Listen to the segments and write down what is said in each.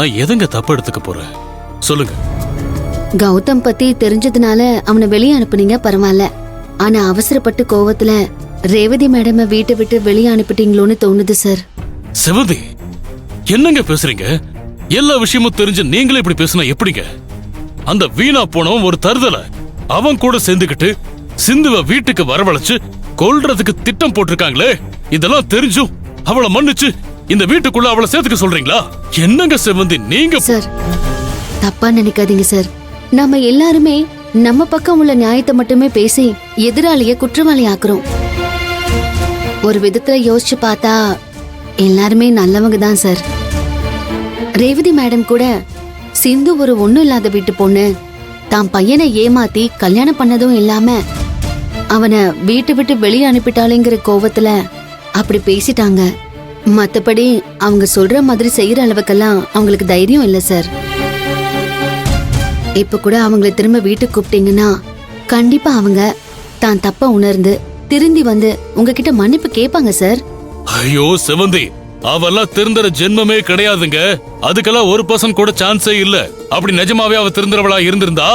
நான் எதங்க தப்பு எடுத்துக்க போறேன் சொல்லுங்க. கௌதம் பத்தி தெரிஞ்சதுனால அவனை வெளியே அனுப்புனீங்க, பரவாயில்ல. ஆனா அவசரப்பட்டு கோவத்துல ரேவதி மேடம வீட்டை விட்டு வெளியே அனுப்பிட்டீங்களோன்னு தோணுது சார். செவந்தி, என்னங்க பேசுறீங்க? எல்லா விஷயமும் தெரிஞ்சு நீங்களே இப்படி பேசினா எப்படிங்க? அந்த வீணா போனவன் ஒரு தருதல அவன் கூட சேர்ந்துக்கிட்டு சிந்துவ வீட்டுக்கு வரவழைச்சு கொல்றதுக்கு திட்டம் போட்டிருக்காங்களே. இதெல்லாம் தெரிஞ்சும் அவளை மன்னிச்சு இந்த வீட்டுக்குள்ள அவளை சேர்த்துக்க சொல்றீங்களா? என்னங்க செவந்தி நீங்க? சார், தப்பா நினைக்காதீங்க சார். நம்ம எல்லாருமே நம்ம பக்கம் உள்ள நியாயத்தை மட்டுமே பேசி எதிராளிய குற்றவாளி ஆக்குறோம். ஒரு விதத்துல யோசிச்சு பார்த்தா எல்லாருமே நல்லவங்க தான் சார். ரேவதி மேடம் கூட சிந்து ஒரு ஒண்ணும் இல்லாத வீட்டு பொண்ணு, தான் பையனை ஏமாத்தி கல்யாணம் பண்ணதும் இல்லாம அவனை வீட்டை விட்டு வெளியே அனுப்பிட்டாளேங்கிற கோவத்துல அப்படி பேசிட்டாங்க. மத்தபடி அவங்க சொல்ற மாதிரி செய்யற அளவுக்கெல்லாம் அவங்களுக்கு தைரியம் இல்ல சார். இப்ப கூட அவங்களை திரும்ப வீட்டுக்கு கூப்பிட்டீங்கன்னா கண்டிப்பா அவங்க தான் தப்ப உணர்ந்து திருந்தி வந்து உங்ககிட்ட மன்னிப்பு கேட்பாங்க சார். ஐயோ செவந்தி, அவெல்லாம் திருந்தற ஜென்மமே கிடையாதுங்க. அதுக்கெல்லாம் 1% கூட சான்ஸே இல்ல. அப்படி நிஜமாவே அவ திருந்தறவளா இருந்திருந்தா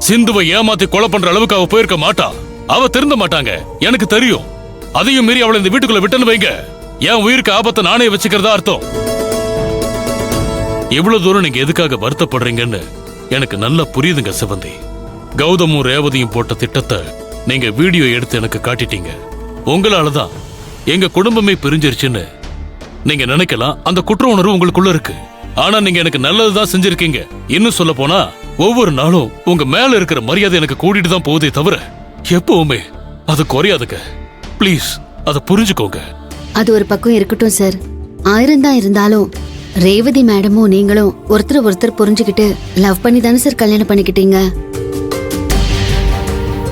சிந்துவை ஏமாத்தி கொலை பண்ற அளவுக்கு அவ போயிருக்க மாட்டா. அவ திருந்த மாட்டாங்க, எனக்கு தெரியும். அதையும் மீறி அவளை இந்த வீட்டுக்குள்ள விட்டுன்னு வைங்க, என் உயிருக்கு ஆபத்தை நானே வச்சுக்கிறதா அர்த்தம். இவ்வளவு தூரம் நீங்க எதுக்காக வருத்தப்படுறீங்கன்னு எனக்கு நல்லா புரியுதுங்க செவந்தி. கௌதமும் ரேவதியும் போட்ட திட்டத்தை நீங்க வீடியோ எடுத்து எனக்கு காட்டிட்டீங்க. உங்களாலதான் எங்க குடும்பமே பிரிஞ்சிருச்சுன்னு நீங்க நினைக்கலாம். அந்த குற்ற உணர்வு உங்களுக்குள்ள இருக்கு. ஆனா நீங்க எனக்கு நல்லதுதான் செஞ்சிருக்கீங்க. இன்னும் சொல்ல போனா ஒவ்வொரு நாளும் உங்க மேல இருக்கிற மரியாதை எனக்கு கூட்டிட்டு தான் போகுதே தவிர எப்பவுமே அது குறையாதுங்க. ப்ளீஸ் அதை புரிஞ்சுக்கோங்க. அது ஒரு பக்கம் இருக்கட்டும் சார். 1000 தான் இருந்தாலும் ரேவதி மேடமும் நீங்களும் ஒருத்தர் புரிஞ்சுக்கிட்டு லவ் பண்ணி தானே சார் கல்யாணம் பண்ணிக்கிட்டீங்க.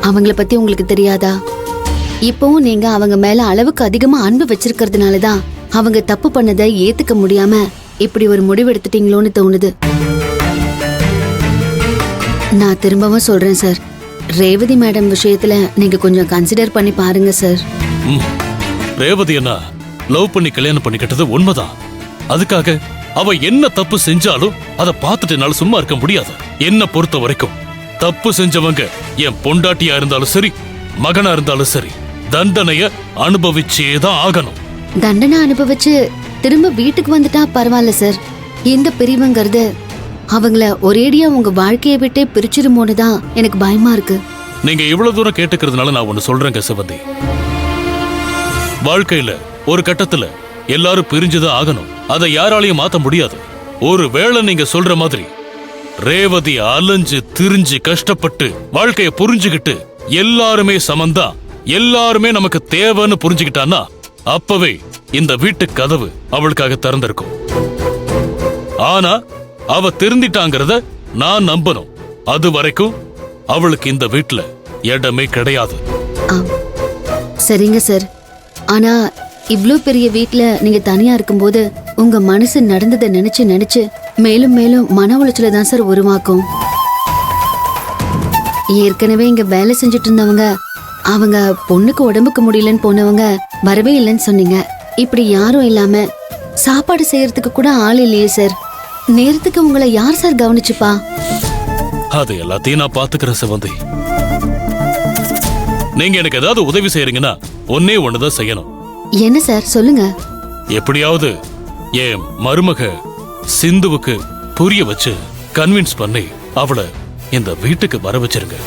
அவங்கள பத்தி உங்களுக்கு தெரியாதா? இப்பவும் நீங்க அவங்க மேல அளவுக்கு அதிகமா அன்பு வச்சிருக்கிறதுனாலதான் அவங்க தப்பு பண்ணதை ஏத்துக்க முடியாம இப்படி ஒரு முடிவு எடுத்துட்டீங்களோன்னு தோணுது. நான் திரும்பவும் சொல்றேன் சார், ரேவதி மேடம் விஷயத்துல நீங்க கொஞ்சம் கன்சிடர் பண்ணி பாருங்க சார். ரேவதி என்ன லவ் பண்ணி கல்யாணம் பண்ணிக்கிட்டது உண்மைதான். அதுக்காக அவ என்ன தப்பு செஞ்சாலும் அதை பார்த்துட்டு என்னால சும்மா இருக்க முடியாது. என்ன பொறுத்த வரைக்கும் தப்பு செஞ்சவங்க என் பொண்டாட்டியா இருந்தாலும் சரி, மகனா இருந்தாலும் சரி, தண்டனைய அனுபவிச்சேதான் ஆகணும். தண்டனை அனுபவிச்சு திரும்ப வீட்டுக்கு வந்துட்டா பரவாயில்ல சார். இந்த பிரிவுங்கிறது அவங்கள ஒரேடியா உங்க வாழ்க்கையை விட்டே பிரிச்சிருமோன்னு தான் எனக்கு பயமா இருக்கு. நீங்க இவ்வளவு தூரம் கேட்டுக்கிறதுனால நான் ஒண்ணு சொல்றேங்க சிவந்தி. வாழ்க்கையில ஒரு கட்டத்துல எல்லாரும் பிரிஞ்சுதான் ஆகணும். அதை யாராலையும் மாத்த முடியாது. ஒருவேளை நீங்க சொல்ற மாதிரி ரேவதி அலைஞ்சு திரிஞ்சு கஷ்டப்பட்டு வாழ்க்கைய புரிஞ்சுகிட்டு எல்லாருமே சமந்தா, எல்லாருமே நமக்கு தேவைன்னு புரிஞ்சுக்கிட்டான்னா அப்பவே இந்த வீட்டு கதவு அவளுக்காக திறந்திருக்கும். ஆனா அவ திருந்திட்டாங்கிறத நான் நம்பணும். அது வரைக்கும் அவளுக்கு இந்த வீட்டுல இடமே கிடையாது. சரிங்க சார். ஆனா இவ்ளோ பெரிய வீட்டுல நீங்க தனியா இருக்கும்போது உங்க மனசு நடந்ததை நினைச்சு மேலும் மேலும் மன உளைச்சல தான் சார் உருவாக்கும். ஏற்கனவே இங்க வேலை செஞ்சுட்டு இருந்தவங்க அவங்க பொண்ணுக்கு உடம்புக்கு முடியலன்னு போனவங்க வரவே இல்லைன்னு சொன்னீங்க. இப்படி யாரும் இல்லாம சாப்பாடு செய்யறதுக்கு கூட ஆள் இல்லையே சார். நேரத்துக்கு உங்களை யார் சார் கவனிச்சுப்பா? அது எல்லாத்தையும் நான் பாத்துக்கிறேன் சிவந்தி. நீங்க எனக்கு ஏதாவது உதவி செய்யறீங்கன்னா ஒன்னே ஒண்ணுதான் செய்யணும். என்ன சார் சொல்லுங்க. எப்படியாவது என் மருமக சிந்துவுக்கு புரிய வச்சு கன்வின்ஸ் பண்ணி அவளை இந்த வீட்டுக்கு வர வச்சிருங்க.